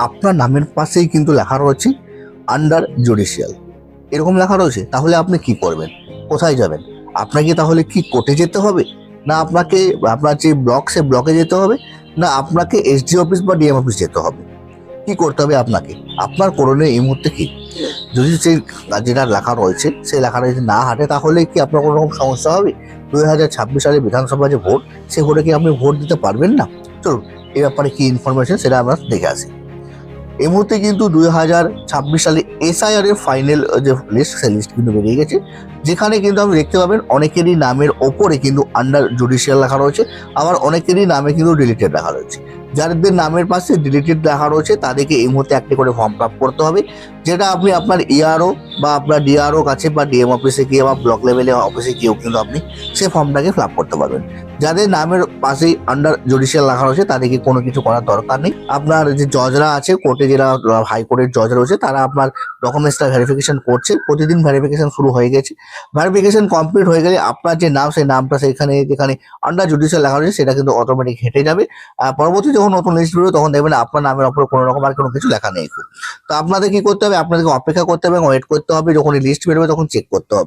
আপনার নামের পাশেই কিন্তু লেখা রয়েছে আন্ডার জুডিশিয়াল, এরকম লেখা রয়েছে। তাহলে আপনি কি করবেন, কোথায় যাবেন? আপনাকে তাহলে কি কোর্টে যেতে হবে, না আপনাকে আপনার যে ব্লক সে ব্লকে যেতে হবে, না আপনাকে এসডি অফিস বা ডিএম অফিস যেতে হবে? কি করতে হবে আপনাকে? আপনার করণীয় এই মুহূর্তে কি? যদি সেই যেটা লেখা রয়েছে সেই লেখাটা যদি না হাঁটে, তাহলে কি আপনার কোনো রকম সমস্যা হবে? 2026 সালে বিধানসভা যে ভোট, সে ভোটে কি আপনি ভোট দিতে পারবেন না? চলুন এই ব্যাপারে কি ইনফরমেশন সেটা আমরা দেখে আসি। এই মুহূর্তে কিন্তু 2026 সালে এসআইআর এর ফাইনাল যে লিস্ট, সেই লিস্ট কিন্তু বেরিয়ে গেছে, যেখানে কিন্তু আপনি দেখতে পাবেন অনেকেরই নামের ওপরে কিন্তু আন্ডার জুডিশিয়াল লেখা রয়েছে, আবার অনেকেরই নামে কিন্তু ডিলিটেড লেখা রয়েছে। যাদের নামের পাশে ডিলিটেড লেখা রয়েছে তাদেরকে এই মুহূর্তে একটি করে ফর্ম ফিল আপ করতে হবে, যেটা আপনি আপনার ইআরও বা আপনার ডিআরও কাছে বা ডিএম অফিসে গিয়ে বা ব্লক লেভেলে অফিসে গিয়েও কিন্তু আপনি সেই ফর্মটাকে ফিল আপ করতে পারবেন। যাদের নামের পাশেই আন্ডার জুডিশিয়াল লেখা রয়েছে তাদেরকে কোনো কিছু করার দরকার নেই। আপনার যে জজরা আছে কোর্টে, যারা হাইকোর্টের জজ রয়েছে, তারা আপনার ডকুমেন্টসটা ভেরিফিকেশন করছে। প্রতিদিন ভেরিফিকেশন শুরু হয়ে গেছে। ভেরিফিকেশন কমপ্লিট হয়ে গেলে আপনার যে নাম, সেই নামটা সেখানে যেখানে আন্ডার জুডিশিয়াল লেখা রয়েছে সেটা কিন্তু অটোমেটিক হেঁটে যাবে। পরবর্তী যখন নতুন লিস্ট বেরোবে তখন দেখবেন আপনার নামের উপরে কোনো রকম আর কোনো কিছু লেখা নেই। তো আপনাদের কি করতে হবে? আপনাদেরকে অপেক্ষা করতে হবে এবং ওয়েট করতে হবে। যখন এই লিস্ট বেরোবে তখন চেক করতে হবে।